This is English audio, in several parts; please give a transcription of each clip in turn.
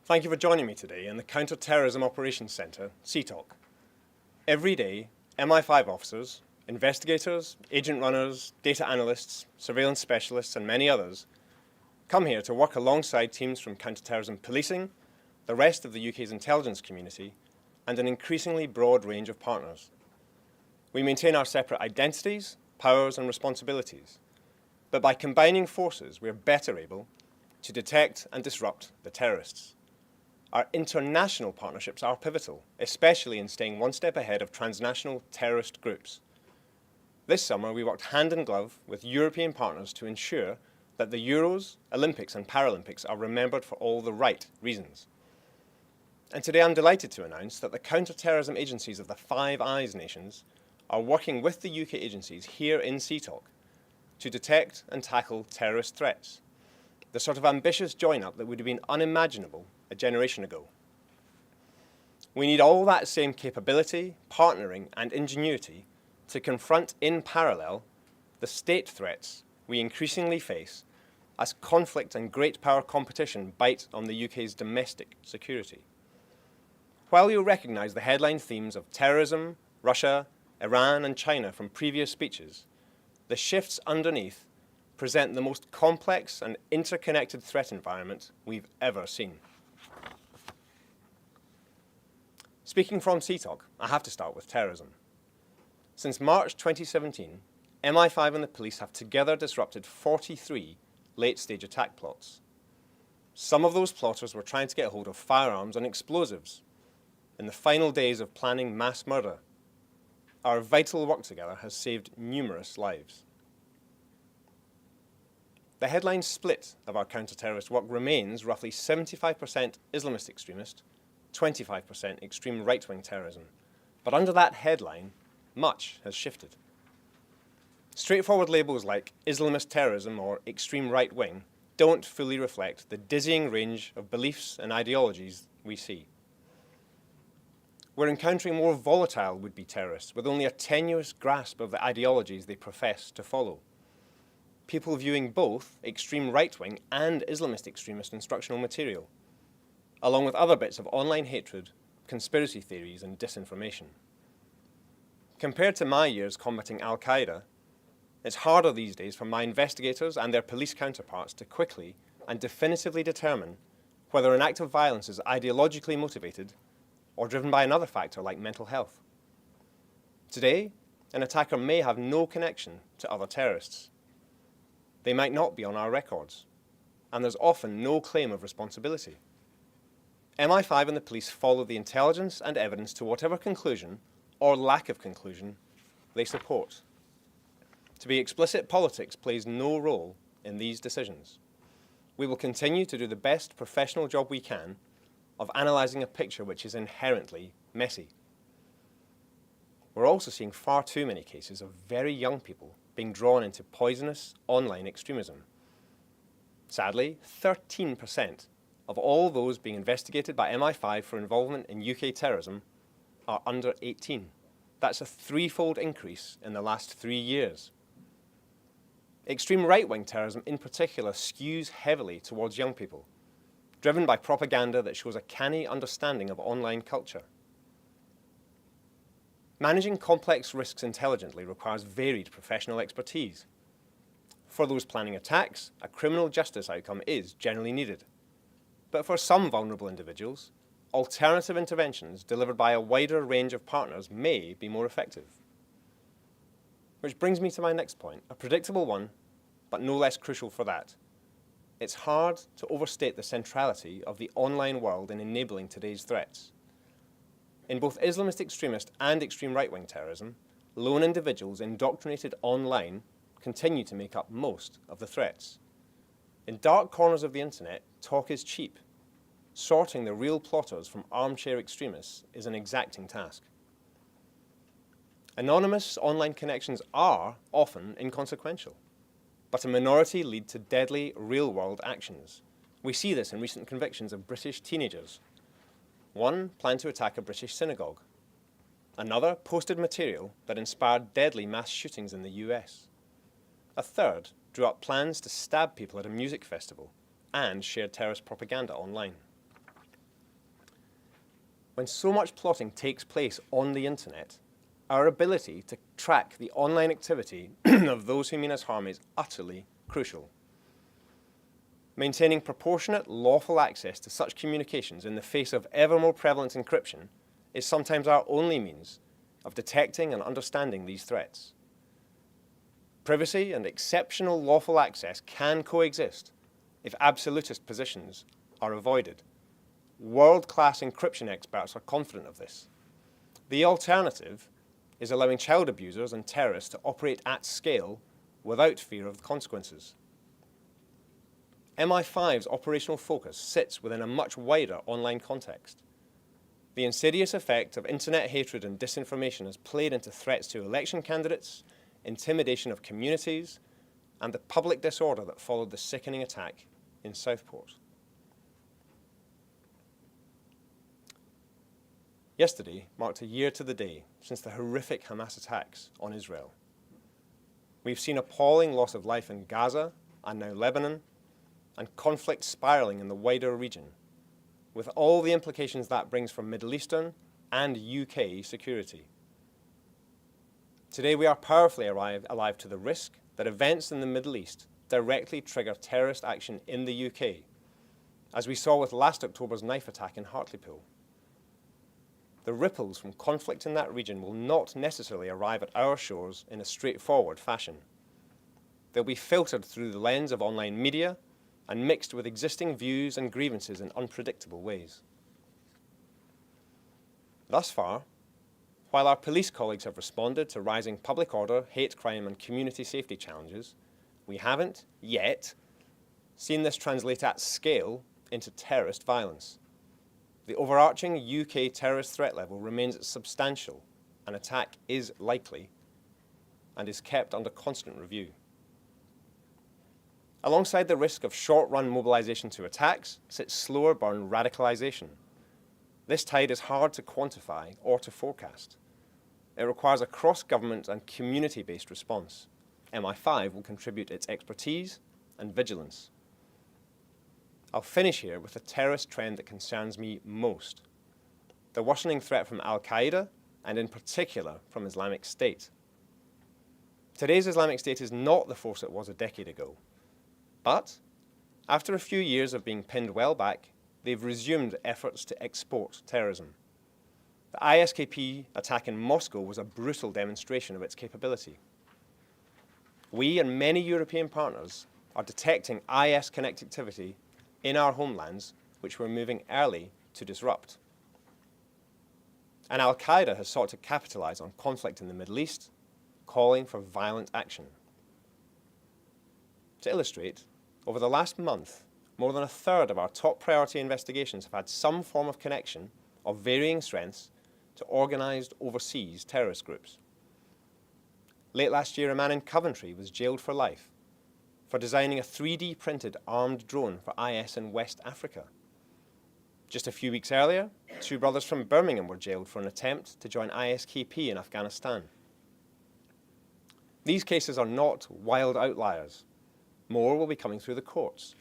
Thank you for joining me today in the Counter-Terrorism Operations Centre, CTOC. Every day, MI5 officers, investigators, agent runners, data analysts, surveillance specialists and many others come here to work alongside teams from counter-terrorism policing, the rest of the UK's intelligence community and an increasingly broad range of partners. We maintain our separate identities, powers and responsibilities, but by combining forces we are better able to detect and disrupt the terrorists. Our international partnerships are pivotal, especially in staying one step ahead of transnational terrorist groups. This summer we worked hand in glove with European partners to ensure that the Euros, Olympics and Paralympics are remembered for all the right reasons. And today I'm delighted to announce that the counter-terrorism agencies of the Five Eyes nations are working with the UK agencies here in CTOC to detect and tackle terrorist threats, the sort of ambitious join-up that would have been unimaginable a generation ago. We need all that same capability, partnering and ingenuity to confront in parallel the state threats we increasingly face as conflict and great power competition bite on the UK's domestic security. While you'll recognise the headline themes of terrorism, Russia, Iran and China from previous speeches, the shifts underneath present the most complex and interconnected threat environment we've ever seen. Speaking from CTOC, I have to start with terrorism. Since March 2017, MI5 and the police have together disrupted 43 late-stage attack plots. Some of those plotters were trying to get hold of firearms and explosives in the final days of planning mass murder. Our vital work together has saved numerous lives. The headline split of our counter-terrorist work remains roughly 75% Islamist extremist, 25% extreme right-wing terrorism. But under that headline, much has shifted. Straightforward labels like Islamist terrorism or extreme right-wing don't fully reflect the dizzying range of beliefs and ideologies we see. We're encountering more volatile would-be terrorists with only a tenuous grasp of the ideologies they profess to follow. People viewing both extreme right-wing and Islamist extremist instructional material, along with other bits of online hatred, conspiracy theories and disinformation. Compared to my years combating Al-Qaeda, it's harder these days for my investigators and their police counterparts to quickly and definitively determine whether an act of violence is ideologically motivated or driven by another factor like mental health. Today, an attacker may have no connection to other terrorists. They might not be on our records, and there's often no claim of responsibility. MI5 and the police follow the intelligence and evidence to whatever conclusion, or lack of conclusion, they support. To be explicit, politics plays no role in these decisions. We will continue to do the best professional job we can of analysing a picture which is inherently messy. We're also seeing far too many cases of very young people being drawn into poisonous online extremism. Sadly, 13% of all those being investigated by MI5 for involvement in UK terrorism are under 18. That's a threefold increase in the last 3 years. Extreme right-wing terrorism in particular skews heavily towards young people, driven by propaganda that shows a canny understanding of online culture. Managing complex risks intelligently requires varied professional expertise. For those planning attacks, a criminal justice outcome is generally needed. But for some vulnerable individuals, alternative interventions delivered by a wider range of partners may be more effective. Which brings me to my next point, a predictable one, but no less crucial for that. It's hard to overstate the centrality of the online world in enabling today's threats. In both Islamist extremist and extreme right-wing terrorism, lone individuals indoctrinated online continue to make up most of the threats. In dark corners of the internet, talk is cheap. Sorting the real plotters from armchair extremists is an exacting task. Anonymous online connections are often inconsequential, but a minority lead to deadly real-world actions. We see this in recent convictions of British teenagers. One planned to attack a British synagogue. Another posted material that inspired deadly mass shootings in the US. A third drew up plans to stab people at a music festival and shared terrorist propaganda online. When so much plotting takes place on the internet, our ability to track the online activity of those who mean us harm is utterly crucial. Maintaining proportionate, lawful access to such communications in the face of ever more prevalent encryption is sometimes our only means of detecting and understanding these threats. Privacy and exceptional lawful access can coexist if absolutist positions are avoided. World-class encryption experts are confident of this. The alternative is allowing child abusers and terrorists to operate at scale without fear of the consequences. MI5's operational focus sits within a much wider online context. The insidious effect of internet hatred and disinformation has played into threats to election candidates, intimidation of communities, and the public disorder that followed the sickening attack in Southport. Yesterday marked a year to the day since the horrific Hamas attacks on Israel. We've seen appalling loss of life in Gaza and now Lebanon, and conflict spiraling in the wider region, with all the implications that brings for Middle Eastern and UK security. Today we are powerfully alive to the risk that events in the Middle East directly trigger terrorist action in the UK, as we saw with last October's knife attack in Hartlepool. The ripples from conflict in that region will not necessarily arrive at our shores in a straightforward fashion. They'll be filtered through the lens of online media and mixed with existing views and grievances in unpredictable ways. Thus far, while our police colleagues have responded to rising public order, hate crime, and community safety challenges, we haven't yet seen this translate at scale into terrorist violence. The overarching UK terrorist threat level remains substantial. An attack is likely and is kept under constant review. Alongside the risk of short-run mobilization to attacks sits slower burn radicalization. This tide is hard to quantify or to forecast. It requires a cross-government and community-based response. MI5 will contribute its expertise and vigilance. I'll finish here with a terrorist trend that concerns me most: the worsening threat from Al-Qaeda, and in particular from Islamic State. Today's Islamic State is not the force it was a decade ago. But after a few years of being pinned well back, they've resumed efforts to export terrorism. The ISKP attack in Moscow was a brutal demonstration of its capability. We and many European partners are detecting IS-connected activity in our homelands, which we're moving early to disrupt. And Al-Qaeda has sought to capitalize on conflict in the Middle East, calling for violent action. To illustrate, over the last month, more than a third of our top priority investigations have had some form of connection of varying strengths to organized overseas terrorist groups. Late last year, a man in Coventry was jailed for life for designing a 3D printed armed drone for IS in West Africa. Just a few weeks earlier, two brothers from Birmingham were jailed for an attempt to join ISKP in Afghanistan. These cases are not wild outliers. More will be coming through the courts.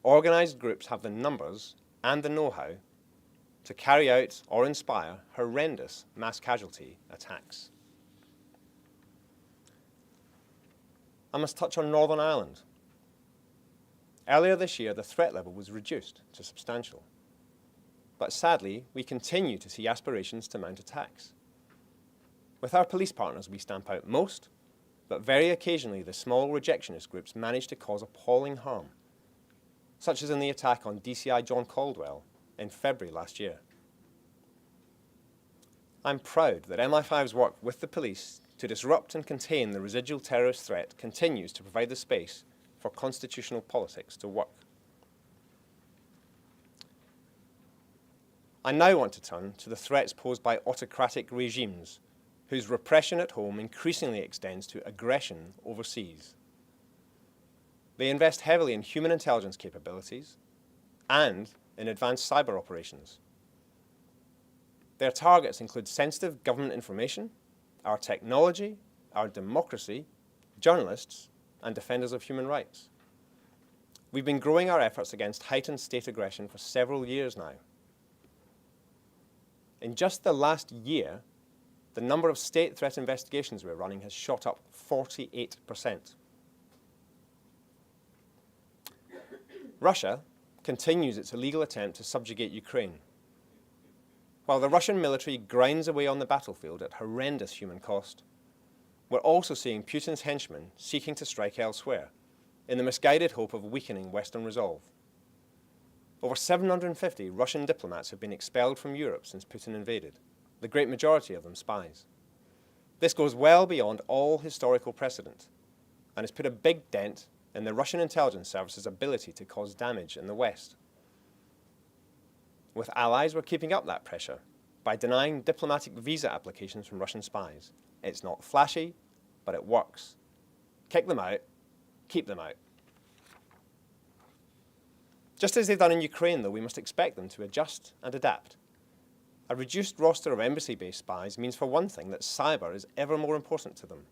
Organized groups have the numbers and the know-how to carry out or inspire horrendous mass casualty attacks. I must touch on Northern Ireland. Earlier this year, the threat level was reduced to substantial. But sadly, we continue to see aspirations to mount attacks. With our police partners, we stamp out most, but very occasionally the small rejectionist groups manage to cause appalling harm, such as in the attack on DCI John Caldwell in February last year. I'm proud that MI5's work with the police to disrupt and contain the residual terrorist threat continues to provide the space for constitutional politics to work. I now want to turn to the threats posed by autocratic regimes whose repression at home increasingly extends to aggression overseas. They invest heavily in human intelligence capabilities and in advanced cyber operations. Their targets include sensitive government information, our technology, our democracy, journalists, and defenders of human rights. We've been growing our efforts against heightened state aggression for several years now. In just the last year, the number of state threat investigations we're running has shot up 48%. Russia continues its illegal attempt to subjugate Ukraine. While the Russian military grinds away on the battlefield at horrendous human cost, we're also seeing Putin's henchmen seeking to strike elsewhere, in the misguided hope of weakening Western resolve. Over 750 Russian diplomats have been expelled from Europe since Putin invaded, the great majority of them spies. This goes well beyond all historical precedent and has put a big dent in the Russian intelligence service's ability to cause damage in the West. With allies, we're keeping up that pressure by denying diplomatic visa applications from Russian spies. It's not flashy, but it works. Kick them out, keep them out. Just as they've done in Ukraine, though, we must expect them to adjust and adapt. A reduced roster of embassy-based spies means, for one thing, that cyber is ever more important to them.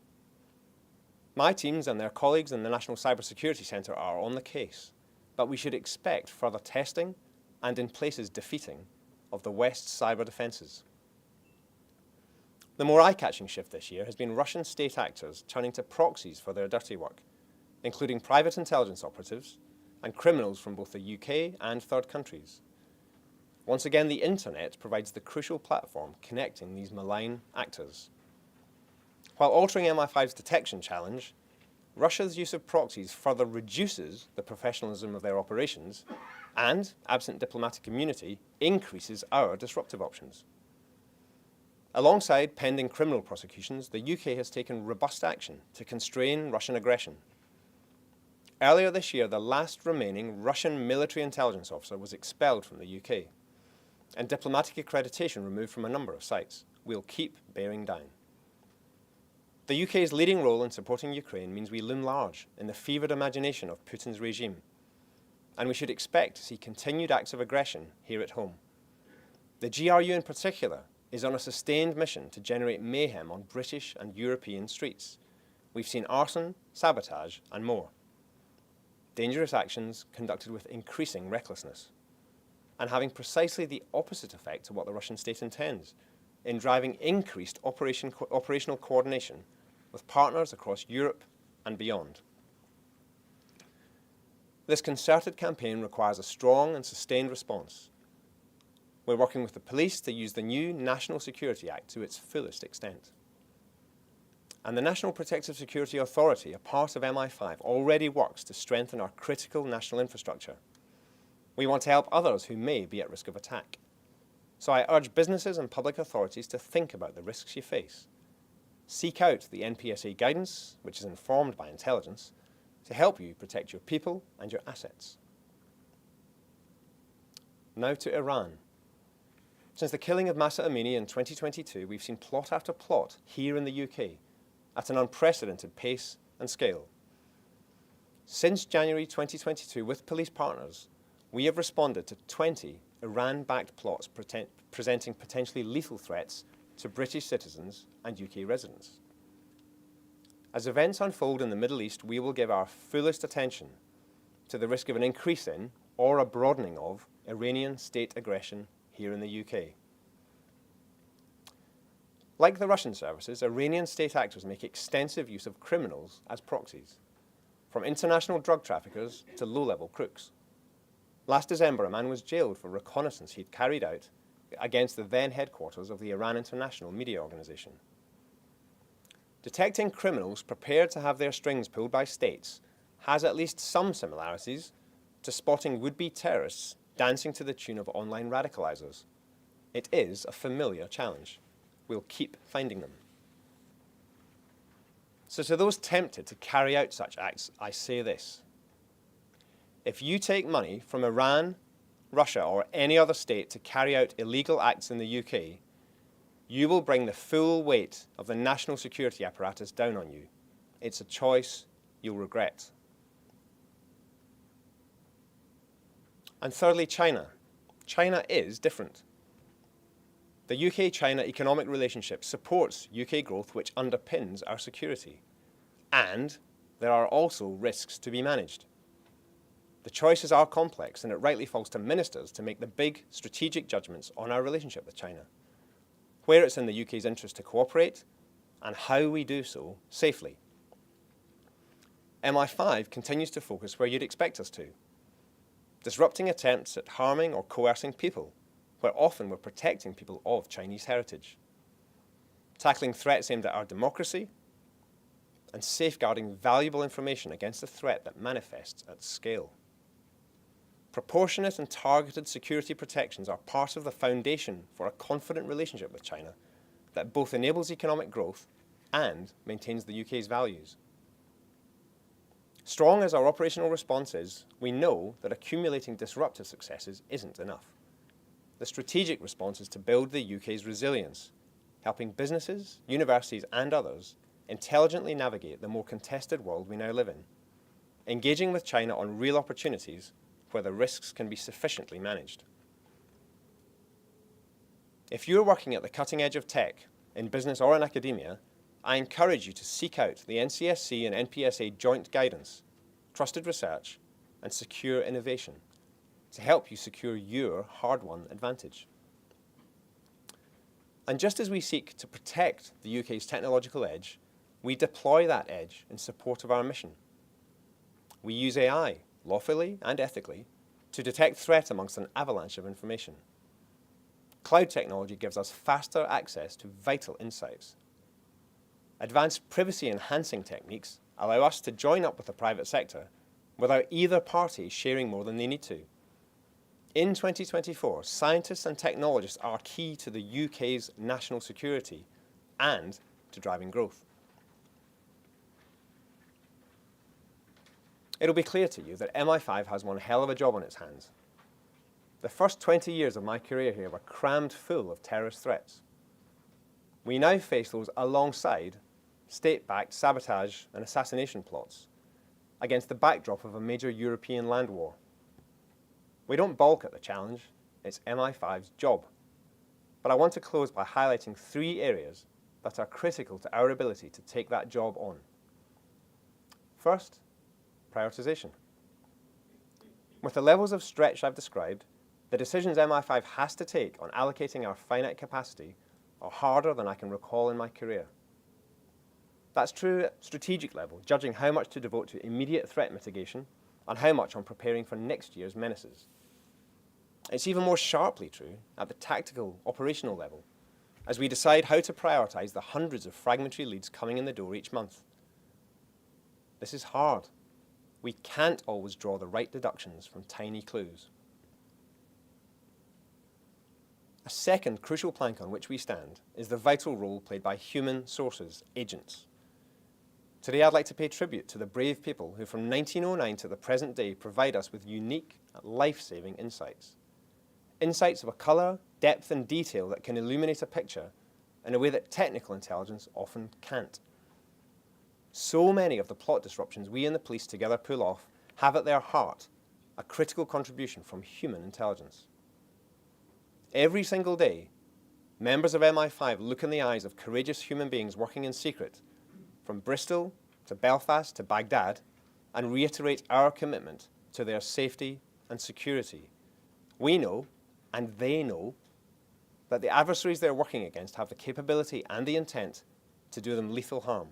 My teams and their colleagues in the National Cybersecurity Centre are on the case, but we should expect further testing and, in places, defeating of the West's cyber defences. The more eye-catching shift this year has been Russian state actors turning to proxies for their dirty work, including private intelligence operatives and criminals from both the UK and third countries. Once again, the internet provides the crucial platform connecting these malign actors. While altering MI5's detection challenge, Russia's use of proxies further reduces the professionalism of their operations and, absent diplomatic immunity, increases our disruptive options. Alongside pending criminal prosecutions, the UK has taken robust action to constrain Russian aggression. Earlier this year, the last remaining Russian military intelligence officer was expelled from the UK, and diplomatic accreditation removed from a number of sites. We'll keep bearing down. The UK's leading role in supporting Ukraine means we loom large in the fevered imagination of Putin's regime, and we should expect to see continued acts of aggression here at home. The GRU in particular is on a sustained mission to generate mayhem on British and European streets. We've seen arson, sabotage, and more. Dangerous actions conducted with increasing recklessness, and having precisely the opposite effect to what the Russian state intends, in driving increased operational coordination with partners across Europe and beyond. This concerted campaign requires a strong and sustained response. We're working with the police to use the new National Security Act to its fullest extent. And the National Protective Security Authority, a part of MI5, already works to strengthen our critical national infrastructure. We want to help others who may be at risk of attack. So I urge businesses and public authorities to think about the risks you face. Seek out the NPSA guidance, which is informed by intelligence, to help you protect your people and your assets. Now to Iran. Since the killing of Mahsa Amini in 2022, we've seen plot after plot here in the UK at an unprecedented pace and scale. Since January 2022, with police partners, we have responded to 20 Iran-backed plots presenting potentially lethal threats to British citizens and UK residents. As events unfold in the Middle East, we will give our fullest attention to the risk of an increase in or a broadening of Iranian state aggression here in the UK. Like the Russian services, Iranian state actors make extensive use of criminals as proxies, from international drug traffickers to low-level crooks. Last December, a man was jailed for reconnaissance he'd carried out against the then headquarters of the Iran International Media Organization. Detecting criminals prepared to have their strings pulled by states has at least some similarities to spotting would-be terrorists dancing to the tune of online radicalizers. It is a familiar challenge. We'll keep finding them. So to those tempted to carry out such acts, I say this. If you take money from Iran, Russia, or any other state to carry out illegal acts in the UK, you will bring the full weight of the national security apparatus down on you. It's a choice you'll regret. And thirdly, China. China is different. The UK-China economic relationship supports UK growth, which underpins our security. And there are also risks to be managed. The choices are complex, and it rightly falls to ministers to make the big strategic judgments on our relationship with China. where it's in the UK's interest to cooperate, and how we do so safely. MI5 continues to focus where you'd expect us to, disrupting attempts at harming or coercing people, where often we're protecting people of Chinese heritage, tackling threats aimed at our democracy, and safeguarding valuable information against a threat that manifests at scale. Proportionate and targeted security protections are part of the foundation for a confident relationship with China that both enables economic growth and maintains the UK's values. Strong as our operational response is, we know that accumulating disruptive successes isn't enough. The strategic response is to build the UK's resilience, helping businesses, universities, and others intelligently navigate the more contested world we now live in, engaging with China on real opportunities where the risks can be sufficiently managed. If you're working at the cutting edge of tech, in business or in academia, I encourage you to seek out the NCSC and NPSA joint guidance, trusted research, and secure innovation to help you secure your hard-won advantage. And just as we seek to protect the UK's technological edge, we deploy that edge in support of our mission. We use AI, lawfully and ethically, to detect threat amongst an avalanche of information. Cloud technology gives us faster access to vital insights. Advanced privacy-enhancing techniques allow us to join up with the private sector without either party sharing more than they need to. In 2024, scientists and technologists are key to the UK's national security and to driving growth. It'll be clear to you that MI5 has one hell of a job on its hands. The first 20 years of my career here were crammed full of terrorist threats. We now face those alongside state-backed sabotage and assassination plots against the backdrop of a major European land war. We don't balk at the challenge, it's MI5's job. But I want to close by highlighting 3 areas that are critical to our ability to take that job on. First, prioritization. With the levels of stretch I've described, the decisions MI5 has to take on allocating our finite capacity are harder than I can recall in my career. That's true at strategic level, judging how much to devote to immediate threat mitigation and how much on preparing for next year's menaces. It's even more sharply true at the tactical, operational level, as we decide how to prioritize the hundreds of fragmentary leads coming in the door each month. This is hard. We can't always draw the right deductions from tiny clues. A second crucial plank on which we stand is the vital role played by human sources, agents. Today I'd like to pay tribute to the brave people who from 1909 to the present day provide us with unique, life-saving insights. Insights of a colour, depth and detail that can illuminate a picture in a way that technical intelligence often can't. So many of the plot disruptions we and the police together pull off have at their heart a critical contribution from human intelligence. Every single day, members of MI5 look in the eyes of courageous human beings working in secret, from Bristol to Belfast to Baghdad, and reiterate our commitment to their safety and security. We know, and they know, that the adversaries they're working against have the capability and the intent to do them lethal harm.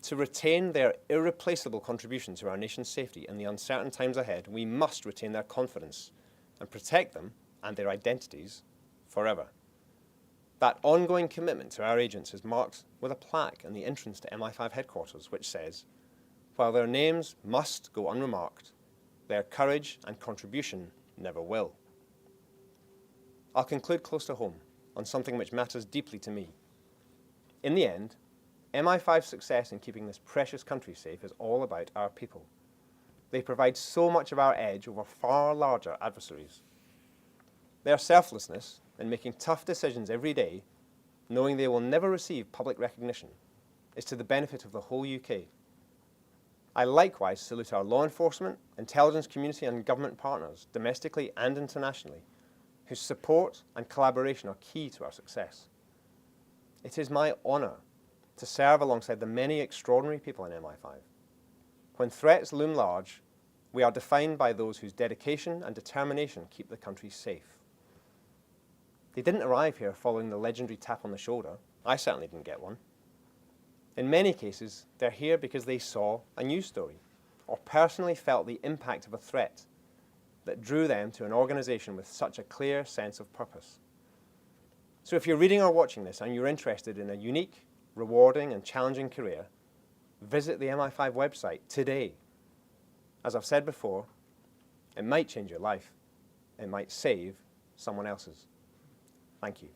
To retain their irreplaceable contribution to our nation's safety in the uncertain times ahead, we must retain their confidence and protect them and their identities forever. That ongoing commitment to our agents is marked with a plaque in the entrance to MI5 headquarters which says, "While their names must go unremarked, their courage and contribution never will." I'll conclude close to home on something which matters deeply to me. In the end, MI5's success in keeping this precious country safe is all about our people. They provide so much of our edge over far larger adversaries. Their selflessness in making tough decisions every day, knowing they will never receive public recognition, is to the benefit of the whole UK. I likewise salute our law enforcement, intelligence community and government partners, domestically and internationally, whose support and collaboration are key to our success. It is my honour to serve alongside the many extraordinary people in MI5. When threats loom large, we are defined by those whose dedication and determination keep the country safe. They didn't arrive here following the legendary tap on the shoulder. I certainly didn't get one. In many cases, they're here because they saw a news story or personally felt the impact of a threat that drew them to an organization with such a clear sense of purpose. So if you're reading or watching this and you're interested in a unique, rewarding and challenging career, visit the MI5 website today. As I've said before, it might change your life. It might save someone else's. Thank you.